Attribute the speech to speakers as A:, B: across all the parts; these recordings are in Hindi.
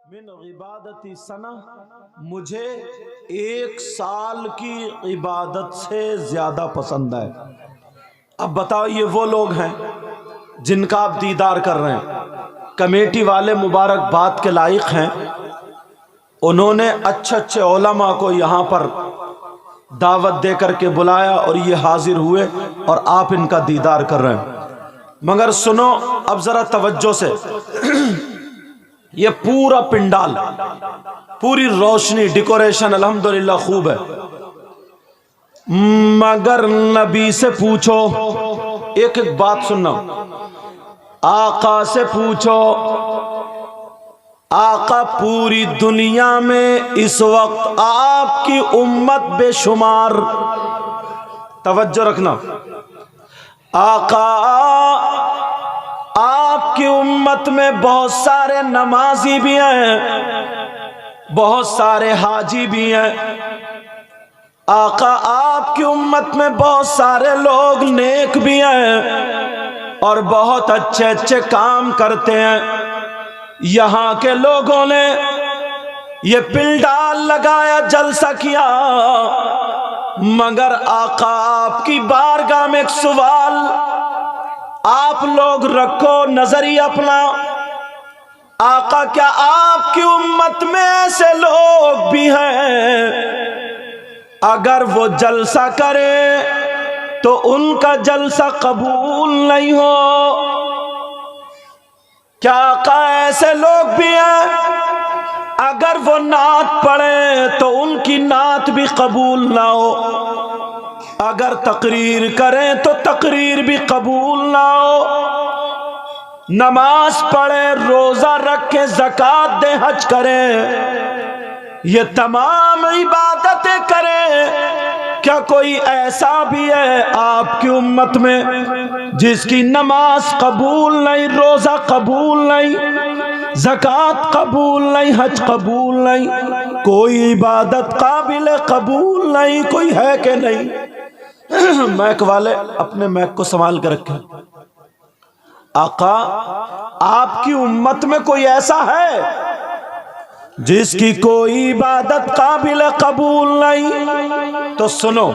A: मिन इबादती सना, मुझे 1 साल की इबादत से ज्यादा पसंद है। अब बताओ, ये वो लोग हैं जिनका आप दीदार कर रहे हैं। कमेटी वाले मुबारकबाद के लायक हैं, उन्होंने अच्छे अच्छे उलमा को यहाँ पर दावत दे करके बुलाया और ये हाजिर हुए और आप इनका दीदार कर रहे हैं। मगर सुनो अब जरा तवज्जो से, ये पूरा पिंडाल, पूरी रोशनी, डेकोरेशन अल्हम्दुलिल्लाह खूब है, मगर नबी से पूछो, एक एक बात सुनना, आका से पूछो, आका पूरी दुनिया में इस वक्त आपकी उम्मत बेशुमार, तवज्जो रखना, आका आपकी उम्मत में बहुत सारे नमाजी भी हैं, बहुत सारे हाजी भी हैं। आका आपकी उम्मत में बहुत सारे लोग नेक भी हैं और बहुत अच्छे अच्छे काम करते हैं। यहाँ के लोगों ने ये पिंडाल लगाया, जलसा किया, मगर आका आपकी बारगाह में एक सवाल आप लोग रखो, नजरिया अपना, आका क्या आपकी उम्मत में ऐसे लोग भी हैं अगर वो जलसा करे तो उनका जलसा कबूल नहीं हो? क्या आका ऐसे लोग भी हैं अगर वो नात पढ़े तो उनकी नात भी कबूल ना हो, अगर तकरीर करें तो तकरीर भी कबूल ना हो, नमाज पढ़े, रोजा रखे, ज़कात दे, हज करें, ये तमाम इबादतें करें, क्या कोई ऐसा भी है आपकी उम्मत में जिसकी नमाज कबूल नहीं, रोजा कबूल नहीं, ज़कात कबूल नहीं, हज कबूल नहीं, कोई इबादत काबिल कबूल नहीं? कोई है कि नहीं? मैक वाले अपने मैक को संभाल कर रखें। आका आपकी उम्मत में कोई ऐसा है जिसकी कोई इबादत काबिल कबूल नहीं? तो सुनो,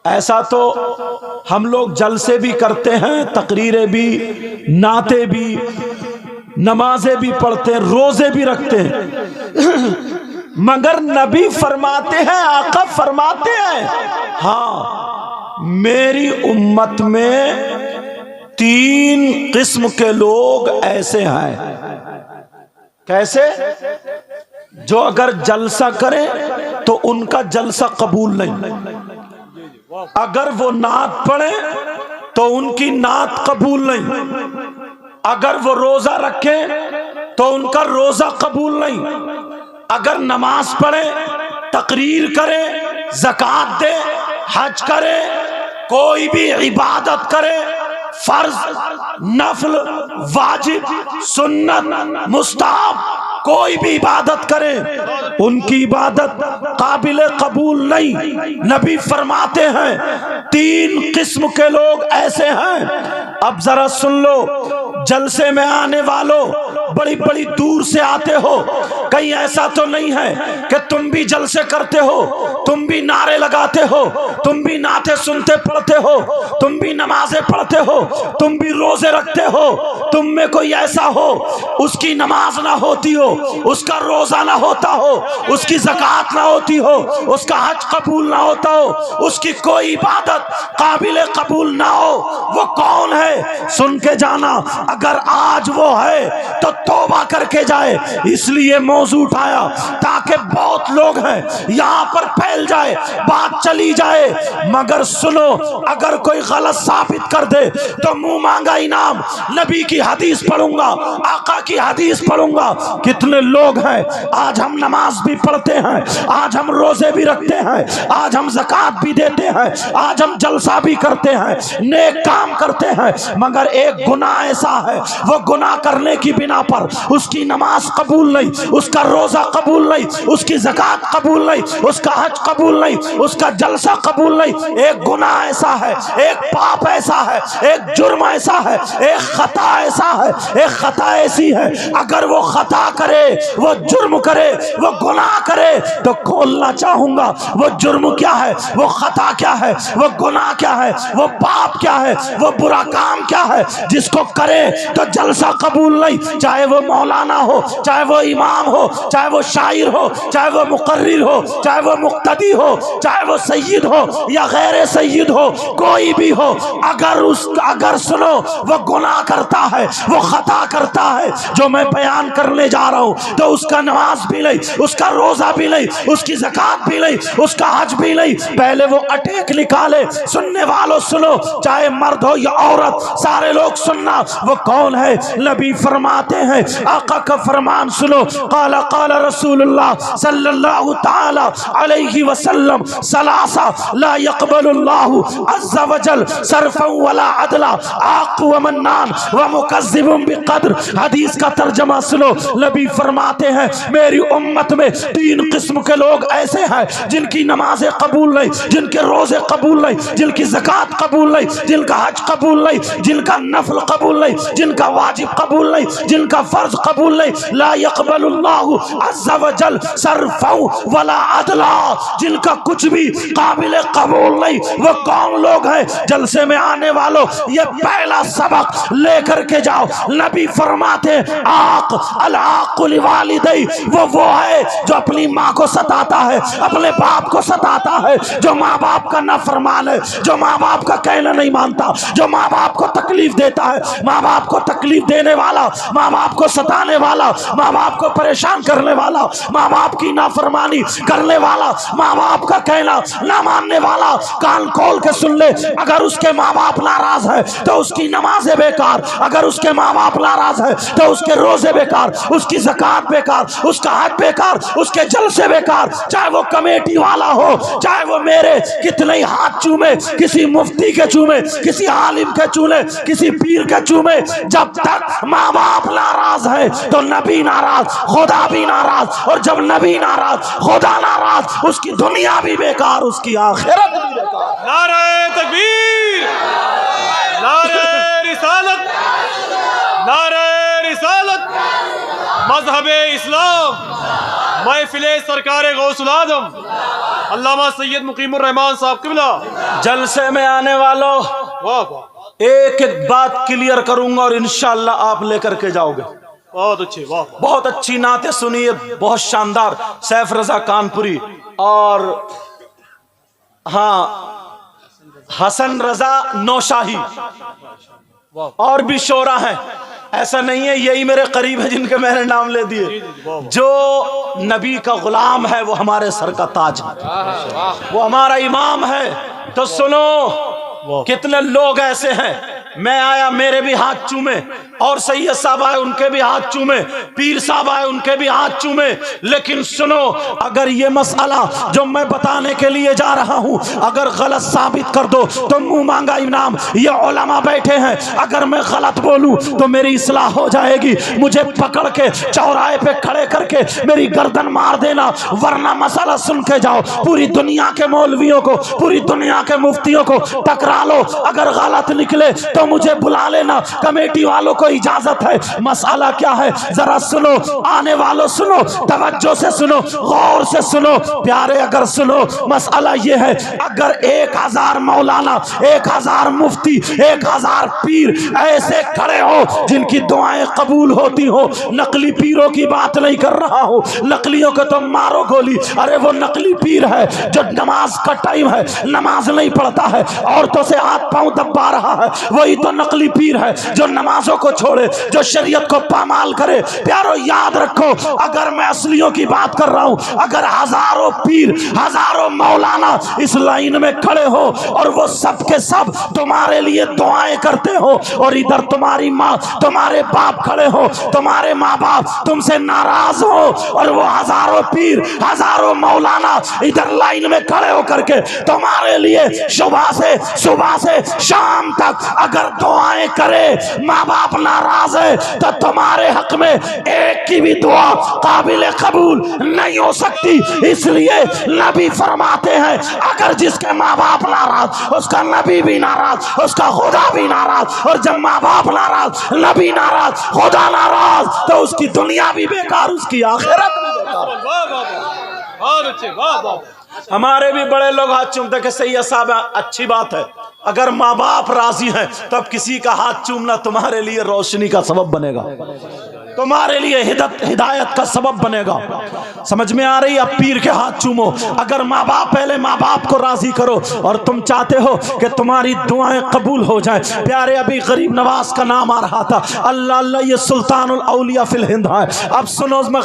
A: ऐसा तो हम लोग जलसे भी करते हैं, तकरीरें भी, नाते भी, नमाजें भी पढ़ते हैं, रोजे भी रखते हैं, मगर नबी फरमाते हैं, आका फरमाते हैं, हाँ मेरी उम्मत में 3 किस्म के लोग ऐसे हैं। कैसे? जो अगर जलसा करें तो उनका जलसा कबूल नहीं, अगर वो नात पढ़े तो उनकी नात कबूल नहीं, अगर वो रोजा रखे तो उनका रोजा कबूल नहीं, अगर नमाज पढ़े, तकरीर करे, ज़कात दे, हज करे, कोई भी इबादत करे, फर्ज, नफल, वाजिब, सुन्नत, मुस्ताहब, कोई भी इबादत करे, उनकी इबादत काबिल कबूल नहीं। नबी फरमाते हैं 3 किस्म के लोग ऐसे हैं। अब जरा सुन लो, जलसे में आने वालों, बड़ी बड़ी दूर से आते हो, कहीं ऐसा तो नहीं है कि तुम भी जलसे करते हो, तुम भी नारे लगाते हो, तुम भी नाते सुनते पढ़ते हो, तुम भी नमाजें पढ़ते हो, तुम भी रोजे रखते हो, तुम में कोई ऐसा हो उसकी नमाज ना होती हो, उसका रोजा ना होता हो, उसकी ज़कात ना होती हो, उसका हज कबूल ना होता हो, उसकी कोई इबादत काबिल कबूल ना हो? वो कौन है? सुन के जाना, अगर आज वो है तो तौबा करके जाए। इसलिए मौजू उठाया ताकि बहुत लोग हैं, यहाँ पर फैल जाए, बात चली जाए, मगर सुनो, अगर कोई गलत साबित कर दे तो मुंह मांगा इनाम। नबी की हदीस पढ़ूंगा, आका की हदीस पढ़ूंगा। कितने लोग हैं आज हम नमाज भी पढ़ते हैं, आज हम रोजे भी रखते हैं, आज हम ज़कात भी देते हैं, आज हम जलसा भी करते हैं, नेक काम करते हैं, मगर एक गुनाह ऐसा है, वो गुनाह करने की बिना पर उसकी नमाज कबूल नहीं, उसका रोजा कबूल नहीं, उसकी ज़कात कबूल नहीं, उसका हज कबूल नहीं, उसका जलसा कबूल नहीं। एक गुनाह ऐसा है, एक पाप ऐसा है, एक जुर्म ऐसा है, एक खता ऐसा है, एक खता ऐसी है, अगर वो खता करे, वो जुर्म करे, वो गुनाह करे, तो खोलना चाहूंगा वो जुर्म क्या है, वो खता क्या है, वो गुनाह क्या है, वो पाप क्या है, वो बुरा काम क्या है, जिसको करे तो जलसा कबूल नहीं, चाहे वो मौलाना हो, चाहे वो इमाम हो, चाहे वो शायर हो, चाहे वो मुकर्रिर हो, चाहे वो मुक्तदी हो, चाहे वो सैयद हो या गैर सैयद हो, कोई भी हो, अगर सुनो वो गुनाह करता है, वो खता करता है जो मैं बयान करने जा रहा हूं, तो उसका नमाज भी नहीं, उसका रोजा भी नहीं, उसकी ज़कात भी नहीं, उसका हज भी नहीं। पहले वो अटैक निकाले। सुनने वालों सुनो, चाहे मर्द हो या औरत, सारे लोग सुनना। वो कौन है? नबी फरमाते हैं, आका का फरमान सुनो, काला काला रसूलुल्लाह सल्लल्लाहु ताला अलैहि वसल्लम सलासा ला यक़बलुल्लाहु अज़्ज़ा वजल सरफन वला अदला आक़ व मन्नान व मुकज़्ज़िबुन बिक़द्र। हदीस का तर्जमा सुनो, नबी फरमाते हैं मेरी उम्मत में 3 किस्म के लोग ऐसे हैं जिनकी नमाजें कबूल नहीं, जिनके रोजे कबूल नहीं, जिनकी ज़कात कबूल नहीं, जिनका हज कबूल नहीं, जिनका नफल कबूल नहीं, जिनका वाजिब कबूल नहीं, जिनका फर्ज कबूल नहीं। ला यक़बलुल्लाहु अज़्ज़ा वजल सरफन वला अदला, जिनका कुछ भी काबिल कबूल नहीं। वो कौन लोग हैं? जलसे में आने वालों, ये पहला सबक लेकर के जाओ। नबी फरमाते आक़ अल आक़ लिवालिदै, वो है जो अपनी माँ को सताता है, अपने बाप को सताता है, जो माँ बाप का नाफरमान है, जो माँ बाप का कहना नहीं मानता, जो माँ बाप को तकलीफ देता है, माँ बाप को तकलीफ देने वाला, माँ बाप को सताने वाला, माँ बाप को परेशान करने वाला, माँ बाप की नाफरमानी करने वाला, माँ बाप का कहना ना मानने वाला, कान खोल के सुन ले। अगर उसके माँ बाप नाराज है तो उसकी नमाजें बेकार, अगर उसके माँ बाप नाराज है तो उसके रोजे बेकार, उसकी ज़कात बेकार, उसका हज बेकार, उसके जलसे बेकार। चाहे वो कमेटी वाला हो, चाहे वो मेरे कितने ही हाथ चूमे, किसी मुफ्ती के चूमे, किसी आलिम के चूमे, किसी पीर के चूमे, जब तक माँ बाप नाराज है तो नबी नाराज, खुदा भी नाराज, और जब नबी नाराज, खुदा नाराज, उसकी दुनिया भी बेकार, उसकी आखिरत भी बेकार।
B: नारे तकबीर, नारे रिसालत, नारे रिसालत, मज़हबे इस्लाम, महफिले सरकारे गौसुल आज़म अल्लामा सैयद मुकीमुर रहमान साहब क़िबला।
A: जलसे में आने वालों,
B: वाह वाह,
A: एक एक बात क्लियर करूंगा और इंशाअल्लाह आप लेकर के जाओगे।
B: बहुत अच्छे, वाह,
A: बहुत अच्छी नाते सुनिए, बहुत शानदार। सैफ रजा कानपुरी और हाँ हसन रजा नौशाही और भी शोरा हैं। ऐसा नहीं है यही मेरे करीब है जिनके मैंने नाम ले दिए। जो नबी का गुलाम है वो हमारे सर का ताज है, वो हमारा इमाम है। तो सुनो, कितने लोग ऐसे हैं, मैं आया मेरे भी हाथ चूमे, और सैयद साहब आए उनके भी हाथ चूमे, पीर साहब आए उनके भी हाथ चूमे। लेकिन सुनो, अगर ये मसला जो मैं बताने के लिए जा रहा हूं अगर गलत साबित कर दो तो मुंह मांगा इनाम। ये उलमा बैठे हैं, अगर मैं गलत बोलूं तो मेरी इस्लाह हो जाएगी। मुझे पकड़ के चौराहे पे खड़े करके मेरी गर्दन मार देना, वरना मसला सुन के जाओ। पूरी दुनिया के मौलवियों को, पूरी दुनिया के मुफ्तियों को टकरा लो, अगर गलत निकले तो मुझे बुला लेना, कमेटी वालों को इजाजत है। मसाला क्या है जरा सुनो, आने वालों सुनो, तवज्जो से सुनो, गौर से सुनो प्यारे। अगर सुनो, मसाला ये है, अगर 1000 मौलाना, 1000 मुफ्ती, 1000 पीर ऐसे खड़े हो जिनकी दुआएं कबूल होती हो, नकली पीरों की बात नहीं कर रहा हूं, नकलियों को तो मारो गोली। अरे वो नकली पीर है जो नमाज का टाइम है नमाज नहीं पढ़ता है, औरतों से हाथ पांव दबा रहा है, वही तो नकली पीर है जो नमाजों को छोड़े, जो शरीयत को पामाल करे। प्यारो याद रखो, अगर मैं असलियों की बात कर रहा हूं, अगर हजारों पीर, हजारों मौलाना इस लाइन में खड़े हो और वो सब के सब तुम्हारे लिए दुआएं करते हो, और इधर तुम्हारी माँ, तुम्हारे बाप खड़े हो, तुम्हारे माँ बाप तुमसे नाराज हो, और वो हजारों पीर, हजारों मौलाना इधर लाइन में खड़े हो करके तुम्हारे लिए सुबह से शाम तक अगर अगर दुआएं करे माँ बाप नाराज है तो तुम्हारे हक में एक की भी दुआ काबिल कबूल नहीं हो सकती। इसलिए नबी फरमाते हैं अगर जिसके माँ बाप नाराज उसका नबी भी नाराज, उसका खुदा भी नाराज, और जब माँ बाप नाराज, नबी नाराज, खुदा नाराज, तो उसकी दुनिया भी बेकार, उसकी आखिरत भी बेकार।
B: वाह वाह बहुत अच्छे, वाह वाह।
A: हमारे भी बड़े लोग हाथ चूमते कि सही है साहब, अच्छी बात है। अगर माँ बाप राजी हैं तब किसी का हाथ चूमना तुम्हारे लिए रोशनी का सबब बनेगा, तुम्हारे लिए हिदायत का सबब बनेगा। समझ में आ रही? अब पीर के हाथ चूमो। अगर माँ बाप, पहले माँ बाप को राजी करो और तुम चाहते हो कि तुम्हारी दुआएं कबूल हो जाएं। प्यारे अभी गरीब नवाज का नाम आ रहा था, अल्लाह अल्लाह ये सुल्तानुल औलिया फिल हिंद है। अब सुनो, मैं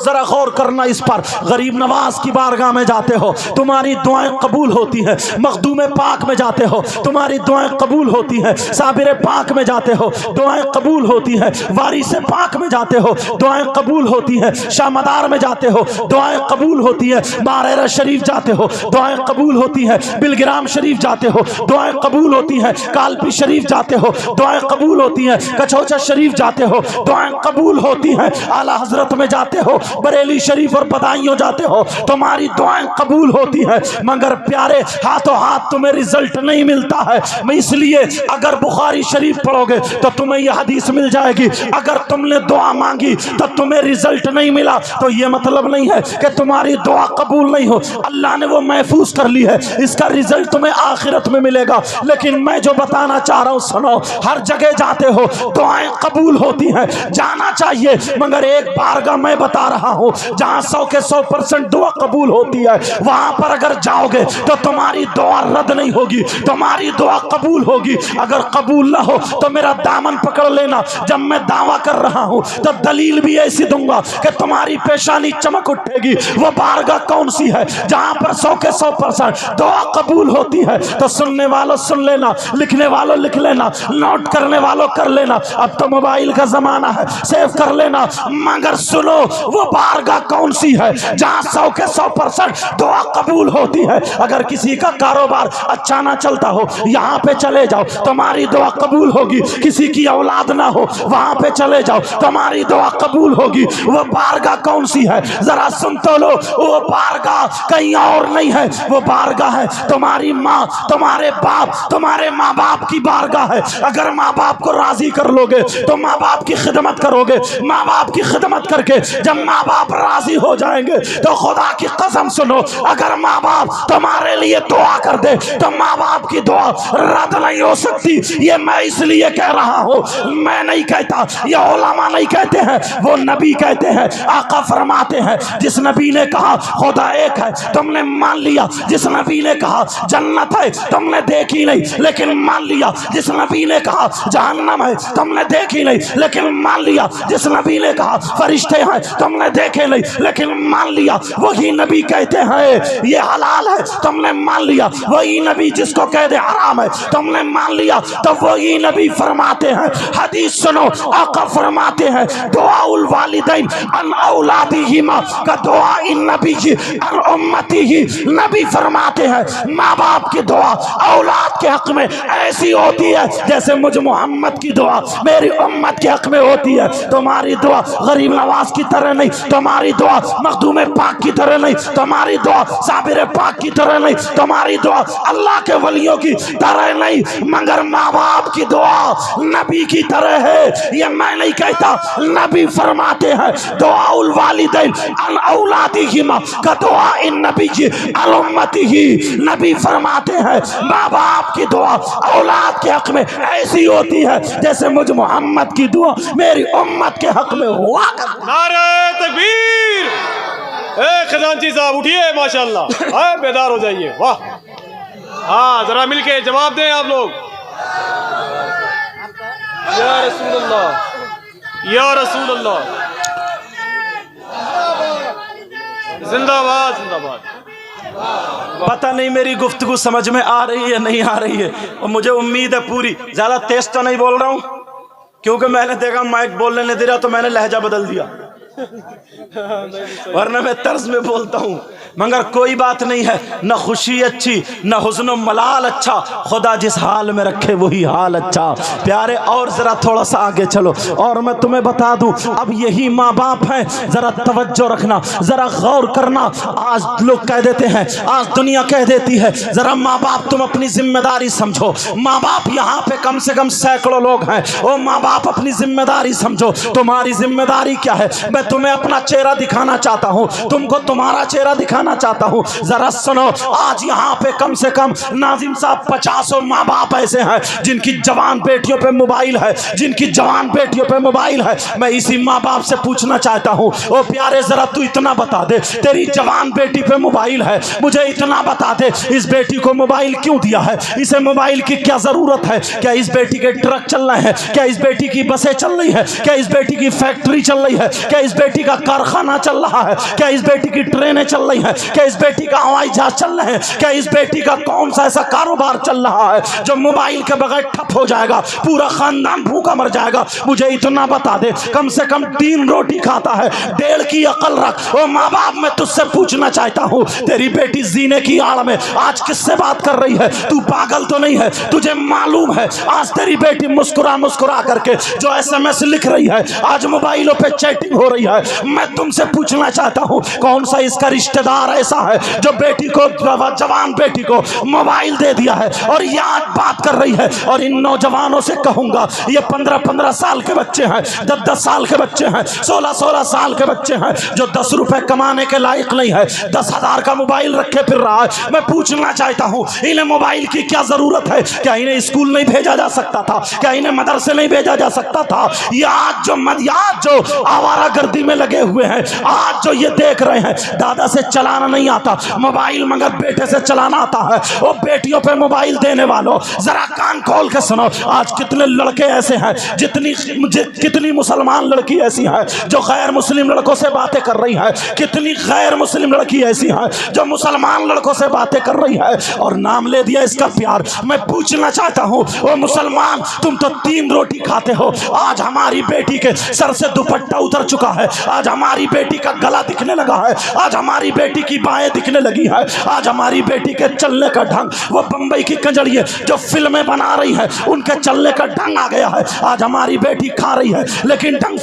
A: जरा गौर करना इस पर। गरीब नवाज की बारगाह में जाते हो, तुम्हारी दुआएं कबूल होती हैं। मखदूम पाक में जाते हो, तुम्हारी दुआएं कबूल होती हैं। साबिर पाक में जाते हो, दुआएं कबूल होती हैं। वारिस पाक में जाते हो, दुआएं कबूल होती हैं। शामदार में जाते हो, दुआएं कबूल होती है। बारेरा शरीफ जाते हो, दुआएं कबूल होती है। बिलग्राम शरीफ जाते हो, दुआएं कबूल होती हैं। कालपी शरीफ जाते हो, दुआएं कबूल होती हैं। कचौचा शरीफ जाते हो, दुआएं कबूल होती हैं। आला हजरत में जाते हो, बरेली शरीफ और बदायूं जाते हो, तुम्हारी दुआएं कबूल होती हैं। मगर प्यारे हाथों हाथ तुम्हें रिजल्ट नहीं मिलता है। मैं इसलिए अगर बुखारी शरीफ पढ़ोगे तो तुम्हें यह हदीस मिल जाएगी, अगर तुमने दुआ मांगी तो तुम्हें रिजल्ट नहीं मिला तो यह मतलब नहीं है कि तुम्हारी दुआ कबूल नहीं हो। अल्लाह ने वो महफूज कर ली है, इसका रिजल्ट तुम्हें आखिरत में मिलेगा। लेकिन मैं जो बताना चाह रहा हूं सुनो, हर जगह जाते हो दुआएं कबूल होती हैं, जाना चाहिए। मगर एक बारगाह मैं बता रहा हूं जहां 100 के 100% दुआ कबूल होती है, वहां पर अगर जाओगे तो तुम्हारी दुआ रद्द नहीं होगी, तुम्हारी दुआ कबूल होगी। अगर कबूल ना हो तो मेरा दामन पकड़ लेना। जब मैं दावा कर रहा हूं तो दलील भी ऐसी दूंगा कि तुम्हारी पेशानी चमक उठेगी। वो बारगाह कौन सी है जहां पर 100 के 100% दुआ कबूल होती है? तो सुनने वालों सुन लेना, लिखने वालों लिख लेना, नोट करने वालों कर लेना। अब तो मोबाइल का जमाना है, सेव कर लेना। मगर सुनो, वो बारगाह कौन सी है जहां 100 के 100% दुआ कबूल होती है? अगर किसी का कारोबार अच्छा ना चलता हो, यहाँ पे चले जाओ, तुम्हारी दुआ कबूल होगी। किसी की औलाद ना हो, वहां पे चले जाओ, तुम्हारी दुआ कबूल होगी। वो बारगाह कौन सी है? जरा सुन तो लो, वो बारगाह कहीं और नहीं है, वो बारगाह है तुम्हारी माँ, तुम्हारे बाप, तुम्हारे माँ बाप की बारगाह है। अगर माँ बाप को राजी कर लोगे तो माँ बाप की खिदमत करोगे। माँ बाप की खिदमत करके जब माँ बाप राजी हो जाएंगे तो खुदा की कसम सुनो, अगर माँ बाप तुम्हारे लिए दुआ कर दे तो माँ बाप की दुआ रद्द नहीं हो सकती। ये मैं इसलिए कह रहा हूँ, मैं नहीं कहता, ये उलमा नहीं कहते हैं, वो नबी कहते हैं। आका फरमाते हैं जिस नबी ने कहा खुदा एक है तुमने मान लिया, जिस नबी ने कहा जन्नत है तुमने देखी नहीं लेकिन मान लिया, जिस नबी ने कहा जहन्नम है तुमने देखी नहीं लेकिन मान लिया, जिस नबी ने कहा फरिश्ते हैं तुमने देखे नहीं लेकिन मान लिया, वही नबी कहते हैं ये हलाल है तुमने मान लिया। वही नबी जिसको कह दे हराम है तुमने मान लिया, तो वही नबी फरमाते हैं। हदीस सुनो, आका फरमाते हैं दुआउल वालिदैन अन औलादिहिमा का दुआ इन नबी जी अन उम्मतिही। नबी फरमाते हैं माँ बाप की दुआ औलाद के हक में ऐसी होती है जैसे मुझ मोहम्मद की दुआ मेरी उम्मत के हक में होती है। तुम्हारी दुआ गरीब नवाज की तरह नहीं, तुम्हारी दुआ मखदूम पाक की तरह नहीं, तुम्हारी दुआ साबिर पाक की तरह नहीं, तुम्हारी दुआ अल्लाह के वलियों की तरह नहीं, मगर माँ बाप की दुआ नबी की तरह है। ये मैं नहीं कहता, नबी फरमाते हैं दुआउल वालिदैन अन औलादिहिमा का दुआ इन नबी जी अन उम्मतिही। नबी फरमाते हैं माँ बाप की दुआ औलाद के हक में ऐसी होती है जैसे मुझ मोहम्मद की दुआ मेरी उम्मत के हक में हुआ करती।
B: नारे तकबीर! ए खजांची साहब उठिए, माशाल्लाह, हाँ बेदार हो जाइए। वाह, हाँ जरा मिलके जवाब दें आप लोग। या रसूल अल्लाह, या रसूल अल्लाह, जिंदाबाद जिंदाबाद।
A: पता नहीं मेरी गुफ्तगू समझ में आ रही है नहीं आ रही है, और मुझे उम्मीद है पूरी। ज्यादा तेज तो नहीं बोल रहा हूँ क्योंकि मैंने देखा माइक बोलने नहीं दे रहा तो मैंने लहजा बदल दिया। वरना मैं तर्ज में बोलता हूँ, मगर कोई बात नहीं है, न खुशी अच्छी न हुज़्न मलाल अच्छा, खुदा जिस हाल में रखे वही हाल अच्छा। प्यारे और जरा थोड़ा सा आगे चलो और मैं तुम्हें बता दूं, अब यही माँ बाप हैं, जरा तवज्जो रखना, जरा गौर करना। आज लोग कह देते हैं, आज दुनिया कह देती है, जरा माँ बाप तुम अपनी जिम्मेदारी समझो। माँ बाप यहाँ पे कम से कम सैकड़ों लोग हैं। ओ माँ बाप अपनी जिम्मेदारी समझो। तुम्हारी जिम्मेदारी क्या है? मैं तुम्हें अपना चेहरा दिखाना चाहता हूँ, तुमको तुम्हारा चेहरा दिखाना चाहता हूँ। जरा सुनो, आज यहाँ पे कम से कम नाजिम साहब 50 माँ बाप ऐसे हैं जिनकी जवान बेटियों पे मोबाइल है, जिनकी जवान बेटियों पे मोबाइल है। मैं इसी माँ बाप से पूछना चाहता हूँ, ओ प्यारे जरा तू इतना बता दे, तेरी जवान बेटी पे मोबाइल है, मुझे इतना बता दे, इस बेटी को मोबाइल क्यों दिया है? इसे मोबाइल की क्या जरूरत है? क्या इस बेटी के ट्रक चल रहे हैं? क्या इस बेटी की बसें चल रही है? क्या इस बेटी की फैक्ट्री चल रही है? क्या इस बेटी का कारखाना चल रहा है? क्या इस बेटी की ट्रेनें चल रही हैं? क्या इस बेटी का हवाई जहाज चल रहे हैं? क्या इस बेटी का कौन सा ऐसा कारोबार चल रहा है जो मोबाइल के बगैर ठप हो जाएगा, पूरा खानदान भूखा मर जाएगा? मुझे इतना बता दे, कम से कम 3 रोटी खाता है, 1.5 की अकल रख। ओ माँ बाप, मैं तुझसे पूछना चाहता हूँ, तेरी बेटी जीने की आड़ में आज किससे बात कर रही है? तू पागल तो नहीं है? तुझे मालूम है आज तेरी बेटी मुस्कुरा मुस्कुरा करके जो SMS लिख रही है, आज मोबाइलों पे चैटिंग हो रही है। मैं तुमसे पूछना चाहता हूँ, कौन सा इसका रिश्तेदार ऐसा है जो बेटी को, जवान बेटी को मोबाइल दे दिया है और ये आज बात कर रही है? और इन नौजवानों से कहूंगा, ये 15-15 साल के बच्चे हैं, 10-10 साल के बच्चे हैं, 16-16 साल के बच्चे हैं, जो 10 रुपए कमाने के लायक नहीं है, 10,000 का मोबाइल रखे फिर रहा है। मैं पूछना चाहता हूँ, इन्हें मोबाइल की क्या जरूरत है? क्या इन्हें स्कूल नहीं भेजा जा सकता था? क्या इन्हें मदरसे नहीं भेजा जा सकता था? आज जो आवारा गर्दी में लगे हुए हैं, आज जो ये देख रहे हैं, दादा से चलाना नहीं आता मोबाइल, मगर बेटे से चलाना आता है। वो बेटियों पे मोबाइल देने वालों, जरा कान खोल के सुनो, आज कितने लड़के ऐसे हैं, कितनी मुसलमान लड़की ऐसी है जो गैर मुस्लिम लड़कों से बातें कर रही है, कितनी गैर मुस्लिम लड़की ऐसी है जो मुसलमान लड़कों से बातें कर रही है और नाम ले दिया इसका प्यार। मैं पूछना चाहता हूँ, वो मुसलमान, तुम तो 3 रोटी खाते हो, आज हमारी बेटी के सर से दुपट्टा उतर चुका है, आज हमारी बेटी का गला दिखने लगा है, आज हमारी बेटी की बाहें दिखने लगी है, आज हमारी बेटी के चलने का ढंग, वो बंबई की कंजड़िए जो फिल्में बना रही है उनके चलने का ढंग आ गया है। आज हमारी बेटी खा रही है लेकिन ढंग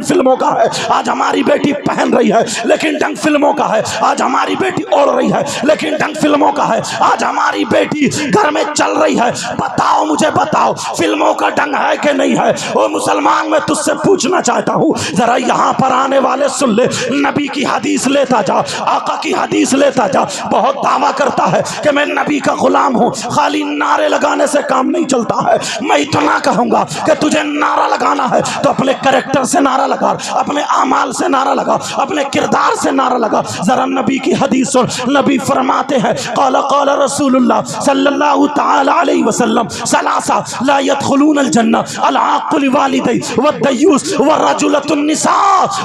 A: फिल्मों का है। आज हमारी बेटी पहन रही है लेकिन ढंग फिल्मों का है। आज हमारी बेटी ओढ़ रही है लेकिन ढंग फिल्मों का है। आज हमारी बेटी घर में चल रही है। बताओ, मुझे बताओ, फिल्मों का ढंग है कि नहीं है? ओ मुसलमान, मैं तुझसे पूछना चाहता हूँ, जरा यहाँ पर आने वाले सुन ले, नबी की हदीस लेता जा, आका की हदीस लेता जा। बहुत दावा करता है कि मैं नबी का गुलाम हूँ, खाली नारे लगाने से काम नहीं चलता है। मैं इतना कहूँगा कि तुझे नारा लगाना है तो अपने कैरेक्टर से नारा लगा, अपने आमाल से नारा लगा, अपने किरदार से नारा लगा। जरा नबी की हदीस सुन। नबी फरमाते हैं, क़ाला क़ाला रसूलुल्लाह सल्लल्लाहु तआला अलैहि वसल्लम, सलासा ला यदखुलूनल जन्नह अल आक़िल वालिदै वद्दयूस वरजुलतुन निसा।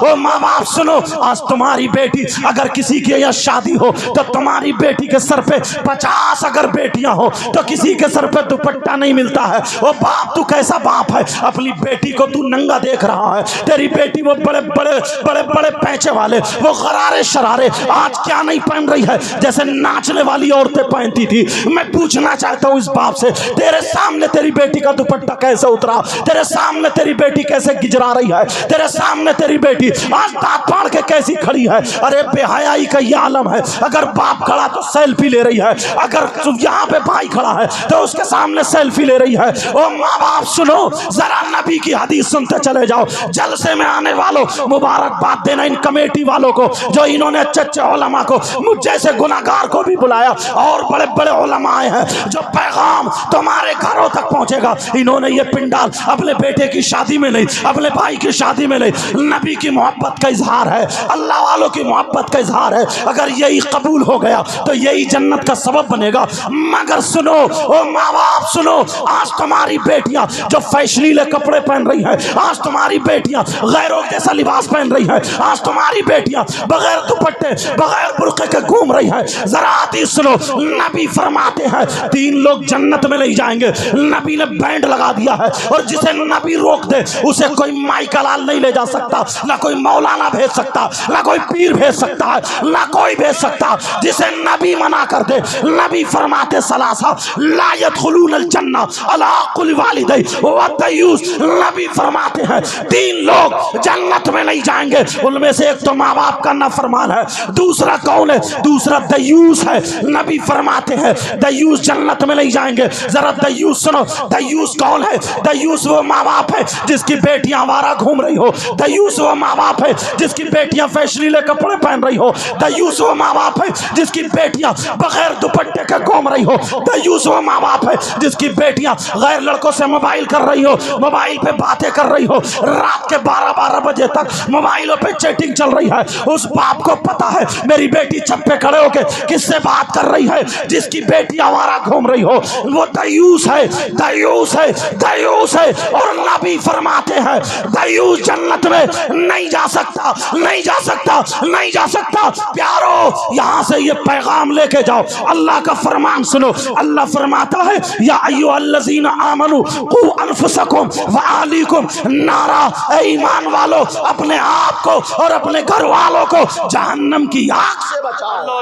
A: ओ माँ बाप सुनो, आज तुम्हारी बेटी अगर किसी की यहाँ शादी हो तो तुम्हारी बेटी के सर पे 50 अगर बेटियां हो तो किसी के सर पे दुपट्टा नहीं मिलता है। ओ बाप, तू कैसा बाप है? अपनी बेटी को तू नंगा देख रहा है। तेरी बेटी वो बड़े बड़े बड़े बड़े पैंचे वाले, वो गरारे शरारे आज क्या नहीं पहन रही है जैसे नाचने वाली औरतें पहनती थी। मैं पूछना चाहता हूँ इस बाप से, तेरे सामने तेरी बेटी का दुपट्टा कैसे उतरा? तेरे सामने तेरी बेटी कैसे गिजरा रही है? तेरे सामने तेरी बेटी आज दांत फाड़ के कैसी खड़ी है? अरे बेहयाई का ये आलम है। अगर बाप खड़ा तो सेल्फी ले रही है, अगर यहाँ पे भाई खड़ा है तो उसके सामने सेल्फी ले रही है। ओ माँ बाप सुनो, जरा नबी की हदीस सुनते चले जाओ। जलसे में आने वालों, मुबारकबाद देना इन कमेटी वालों को जो इन्होंने अच्छे अच्छे उलमा को, मुझ जैसे गुनाहगार को भी बुलाया, और बड़े बड़े उलमा आए हैं जो पैगाम तुम्हारे घरों तक पहुंचेगा। इन्होंने ये पिंडाल अपने बेटे की शादी में नहीं, अपने भाई की शादी में नहीं, नबी की मोहब्बत का इजहार है, अल्लाह वालों की मोहब्बत का इजहार है। अगर यही कबूल हो गया तो यही जन्नत का सबब बनेगा। मगर सुनो, ओ माँ बाप सुनो, आज तुम्हारी बेटियां जो फैशनीले कपड़े पहन रही हैं, आज तुम्हारी बेटियां गैरों जैसा लिबास पहन रही हैं, आज तुम्हारी बेटियां बगैर दुपट्टे बगैर बुर्के के घूम रही हैं। जरा आती सुनो, नबी फरमाते हैं 3 लोग जन्नत में नहीं जाएंगे। नबी ने बैंड लगा दिया है और जिसे नबी रोक दे उसे कोई माई का लाल नहीं ले जा सकता। सकता, ना कोई मौलाना भेज सकता, ना कोई पीर भेज सकता है, ना कोई भेज सकता। जिसे नबी मना कर दे, नबी फरमाते सलासा ला यदखुलूनल जन्ना अला कुल वालिदै व दयूस, नबी फरमाते हैं 3 लोग जन्नत में नहीं जाएंगे, उनमें से एक तो माँ बाप का नाफरमान है, दूसरा कौन है? दूसरा दयूस है। नबी फरमाते हैं दयूस जन्नत में नहीं जाएंगे। जरा दयूस सुनो, दयूस कौन है? दयूस वो माँ बाप है जिसकी बेटियां आवारा घूम रही हो, दयूस वो माँ बाप है जिसकी बेटियां फैशनीले कपड़े पहन रही हो, दयूस वो माँ बाप है जिसकी बेटियां बगैर दुपट्टे के घूम रही हो, दयूस वो माँ बाप है जिसकी बेटियां गैर लड़कों से मोबाइल कर रही हो, मोबाइल पे बातें कर रही हो, रात के 12-12 बजे तक मोबाइलों पे चैटिंग चल रही है। उस बाप को पता है मेरी बेटी छत पे खड़े होके किससे बात कर रही है, जिसकी बेटी आवारा घूम रही हो, वो दयूस है, दयूस है, दयूस है। और नबी फरमाते हैं दयूस जन्नत में नहीं जा सकता, नहीं जा सकता, नहीं जा सकता। प्यारो यहां से ये पैगाम लेके जाओ, अल्लाह का फरमान सुनो। अल्लाह फरमाता है या अय्युहल्लज़ीना आमनू कू अनफुसकुम व अहलीकुम नारा, ऐ ईमान वालों अपने आप को और अपने घर वालों को जहन्नम की आग से बचाओ।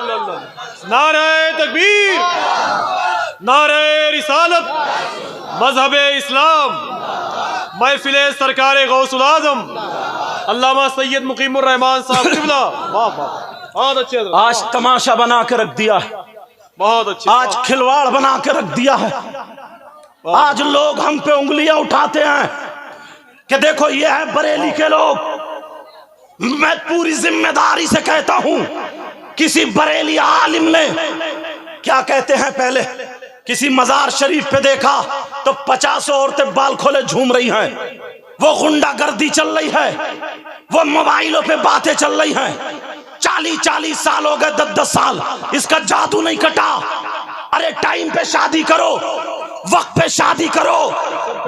B: नारे तकबीर, नारे रिसालत, मजहबे इस्लाम, महफिले सरकारे गौसुल आजम अल्लामा सैयद मुकीमुर रहमान साहब किबला। वाह वाह, बहुत अच्छे।
A: आज तमाशा बना के रख दिया है,
B: बहुत अच्छे।
A: आज खिलवाड़ बना के रख दिया है। आज लोग हम पे उंगलियां उठाते हैं कि देखो ये है बरेली के लोग। मैं पूरी जिम्मेदारी से कहता हूं, किसी बरेली आलिम ने क्या कहते हैं, पहले किसी मजार शरीफ पे देखा तो 50 औरतें बाल खोले झूम रही हैं, वो गुंडागर्दी चल रही है, वो मोबाइलों पे बातें चल रही हैं। 40-40 साल हो गए, 10-10 साल, इसका जादू नहीं कटा। अरे टाइम पे शादी करो, वक्त पे शादी करो।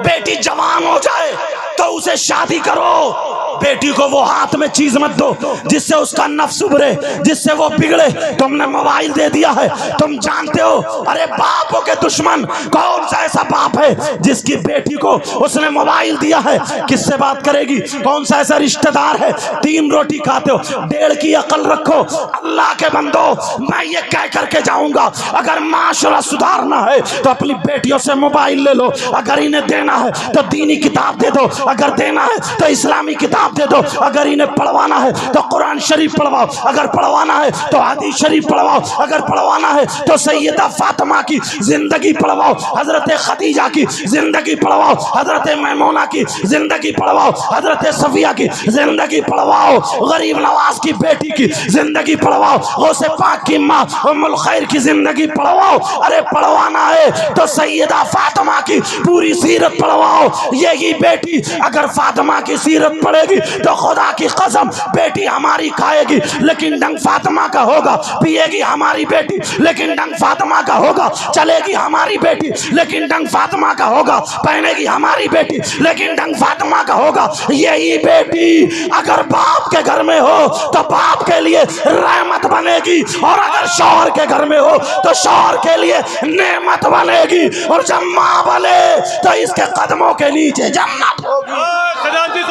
A: बेटी जवान हो जाए तो उसे शादी करो। बेटी को वो हाथ में चीज मत दो जिससे उसका नफ्स उभरे, जिससे वो बिगड़े। तुमने मोबाइल दे दिया है, तुम जानते हो। अरे बापों के दुश्मन कौन सा ऐसा बाप है जिसकी बेटी को उसने मोबाइल दिया है? किससे बात करेगी? कौन सा ऐसा रिश्तेदार है? 3 रोटी खाते हो, 1.5 की अकल रखो। अल्लाह के बंदो, मैं ये कह करके जाऊंगा, अगर माशरा सुधारना है तो अपनी बेटियों से मोबाइल ले लो। अगर इन्हें देना है तो दीनी किताब दे दो, अगर देना है तो इस्लामी किताब दे दो, अगर इन्हें पढ़वाना है तो कुरान शरीफ पढ़वाओ, अगर पढ़वाना है तो हदीस शरीफ पढ़वाओ, अगर पढ़वाना है तो सैयदा फातिमा की जिंदगी पढ़वाओ, हजरत खदीजा की जिंदगी पढ़वाओ, हजरत मैमूना की जिंदगी पढ़वाओ, हजरत सफिया की जिंदगी पढ़वाओ, गरीब नवाज की बेटी की जिंदगी पढ़वाओ, गौसे पाक की माँ उम्मुल खैर की जिंदगी पढ़वाओ। अरे पढ़वाना है तो सैयदा फातिमा की पूरी सीरत पढ़वाओ। यही बेटी अगर फातिमा की सीरत पढ़ेगी तो खुदा की कसम बेटी हमारी खाएगी लेकिन डंग फातिमा का होगा, पिएगी हमारी बेटी लेकिन डंग फातिमा का होगा, चलेगी हमारी बेटी लेकिन डंग फातिमा का होगा, पहनेगी हमारी बेटी लेकिन डंग फातिमा का होगा। यही बेटी अगर बाप के घर में हो तो बाप के लिए रहमत बनेगी, और अगर शौहर के घर में हो तो शौहर के लिए नेमत बनेगी, और जब माँ बने तो इसके कदमों के नीचे जन्नत होगी।
B: खजानची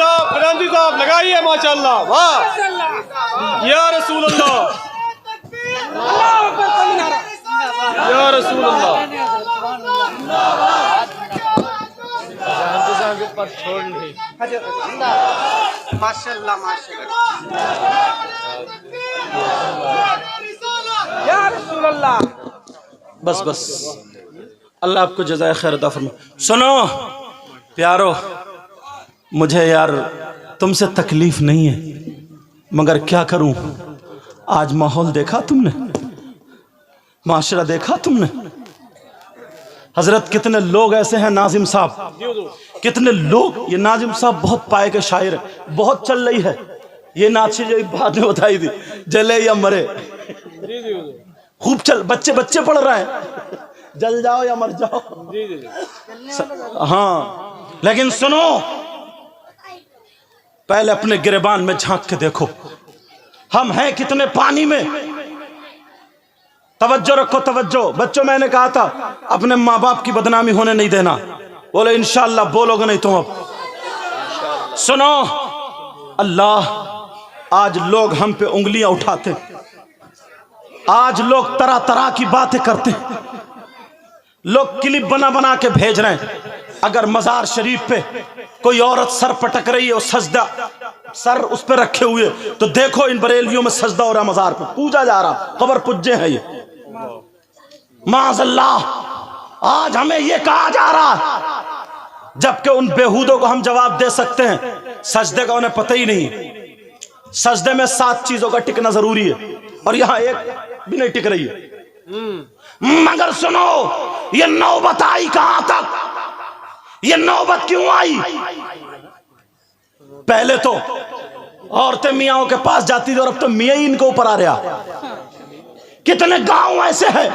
B: साहब लगाइए माशाल्लाह। वाह या रसूल अल्लाह, या रसूल अल्लाह।
C: माशाल्लाह माशाल्लाह या रसूल अल्लाह।
A: बस बस, अल्लाह आपको जज़ाए खैर अता फरमाए। सुनो प्यारो, मुझे यार तुमसे तकलीफ नहीं है, मगर क्या करूं। आज माहौल देखा तुमने, माशरा देखा तुमने। हजरत कितने लोग ऐसे हैं, नाजिम साहब कितने लोग। ये नाजिम साहब बहुत पाए के शायर है, बहुत चल रही है ये नाची जो बात में बताई थी, जले या मरे। खूब चल, बच्चे बच्चे पढ़ रहे हैं, जल जाओ या मर जाओ। हाँ, लेकिन सुनो, पहले अपने गिरबान में झांक के देखो, हम हैं कितने पानी में। तवज्जो रखो, तवज्जो। बच्चों, मैंने कहा था अपने माँ बाप की बदनामी होने नहीं देना। बोले इंशाअल्लाह, बोलोगे नहीं तुम। अब सुनो, अल्लाह, आज लोग हम पे उंगलियां उठाते हैं, आज लोग तरह तरह की बातें करते हैं, लोग क्लिप बना बना के भेज रहे हैं। अगर मजार शरीफ पे कोई औरत सर पटक रही है और सजदा सर उस पर रखे हुए, तो देखो इन बरेलियों में सजदा हो रहा, मजार पे पूजा जा रहा, कब्र पुज्जे है ये। माज़अल्लाह, आज हमें ये कहा जा रहा है, जबकि उन बेहूदों को हम जवाब दे सकते हैं, सजदे का उन्हें पता ही नहीं। सजदे में 7 चीजों का टिकना जरूरी है और यहां एक भी नहीं टिक रही है। मगर सुनो, ये नौबत आई कहां तक, ये नौबत क्यों आई? पहले तो औरतें मियाओं के पास जाती थी और अब तो मियाँ ही इनके ऊपर आ रहा। कितने गांव ऐसे हैं,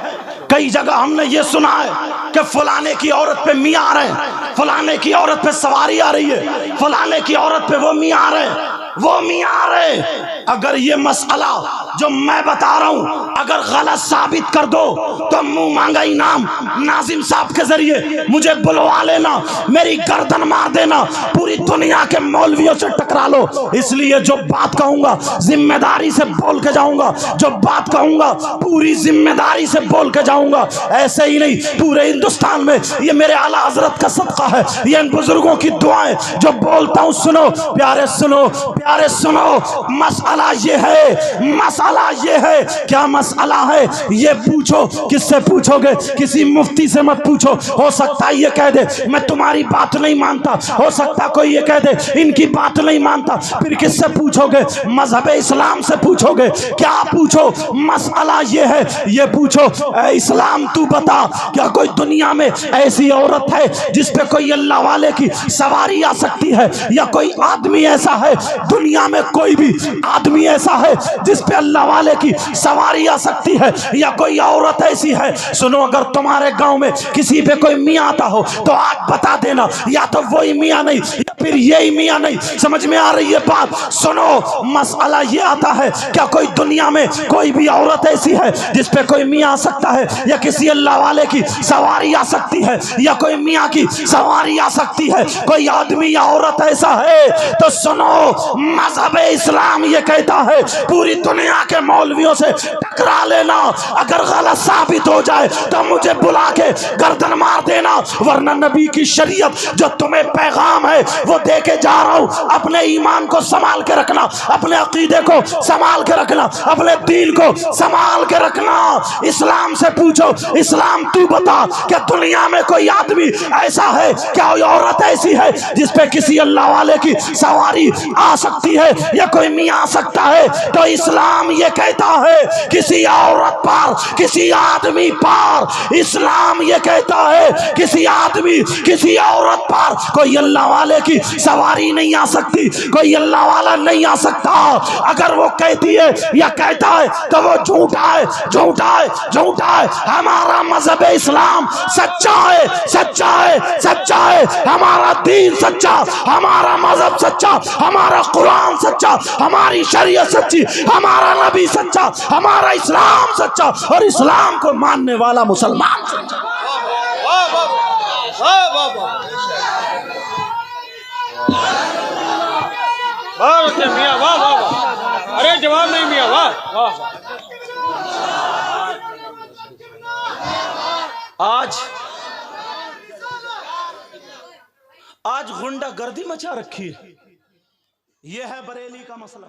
A: कई जगह हमने ये सुना है कि फलाने की औरत पे मियाँ आ रहे हैं, फलाने की औरत पे सवारी आ रही है, फलाने की औरत पे वो मियाँ आ रहे हैं, वो मियाँ आ रहे हैं। अगर ये मसला जो मैं बता रहा हूं अगर गलत साबित कर दो तो मुंह मांगा इनाम नाजिम साहब के जरिए मुझे बुलवा लेना, मेरी गर्दन मार देना, पूरी दुनिया के मौलवियों से टकरा लो। इसलिए जो बात कहूंगा जिम्मेदारी से बोल के जाऊंगा, जो बात कहूंगा पूरी जिम्मेदारी से बोल के जाऊंगा। ऐसे ही नहीं, पूरे हिंदुस्तान में ये मेरे आला हजरत का सदका है, ये इन बुजुर्गों की दुआएं जो बोलता हूं। सुनो प्यारे, सुनो प्यारे, सुनो। मसला ये है, मसला ये है। क्या मसला है ये पूछो, किससे पूछोगे? किसी मुफ्ती से मत पूछो। हो सकता है ये कह दे मैं तुम्हारी बात नहीं मानता, हो सकता कोई ये कह दे इनकी बात नहीं मानता। फिर किससे पूछोगे? मजहब इस्लाम से पूछोगे। क्या पूछो? मसला ये है, ये पूछो इस्लाम तू बता, क्या कोई दुनिया में ऐसी औरत है जिसपे कोई अल्लाह वाले की सवारी आ सकती है? या कोई आदमी ऐसा है दुनिया में, कोई भी आदमी ऐसा है जिसपे अल्लाह वाले की सवारी आ सकती है? या कोई औरत ऐसी है? सुनो, अगर तुम्हारे गांव में किसी पे कोई मियाँ आता हो तो आज बता देना, या तो वही मियाँ नहीं या फिर यही मियाँ नहीं। समझ में आ रही है बात? सुनो, मसला ये आता है, क्या कोई दुनिया में कोई भी औरत ऐसी है जिसपे कोई मियाँ आ सकता है, या किसी अल्लाह वाले की सवारी आ सकती है, या कोई मियाँ की सवारी आ सकती है? कोई आदमी या औरत ऐसा है? तो सुनो, मजहब इस्लाम ये कहता है पूरी दुनिया के मौलवियों से टकरा लेना, अगर गलत साबित हो जाए तो मुझे बुला के गर्दन मार देना, वरना नबी की शरीयत जो तुम्हें पैगाम है वो दे के जा रहा हूं। अपने ईमान को संभाल के रखना, अपने अकीदे को संभाल के रखना, अपने दीन को संभाल के रखना। इस्लाम से पूछो, इस्लाम तू बता, क्या दुनिया में कोई आदमी ऐसा है, क्या कोई औरत ऐसी है जिसपे किसी अल्लाह वाले की सवारी आ सकती है या कोई मियाँ आ सकता है? तो इस्लाम ये कहता है किसी औरत पर, किसी आदमी पर, इस्लाम ये कहता है किसी आदमी, किसी औरत पर कोई अल्लाह वाले की सवारी नहीं आ सकती, कोई अल्लाह वाला नहीं आ सकता। अगर वो कहती है या कहता है तो वो झूठा है, झूठा है, झूठा है। हमारा मजहब इस्लाम सच्चा है, सच्चा है, सच्चा है। हमारा दीन सच्चा, हमारा मजहब सच्चा, हमारा कुरान सच्चा, हमारी शरीयत सच्ची, हमारा नबी सच्चा, हमारा इस्लाम सच्चा, और इस्लाम को मानने वाला मुसलमान सच्चा।
B: वाह वाह वाह वाह वाह, मियाँ वाह वाह वाह, अरे जवाब नहीं मियाँ, वाह वाह।
A: आज गुंडागर्दी मचा रखी है, यह है बरेली का मसला।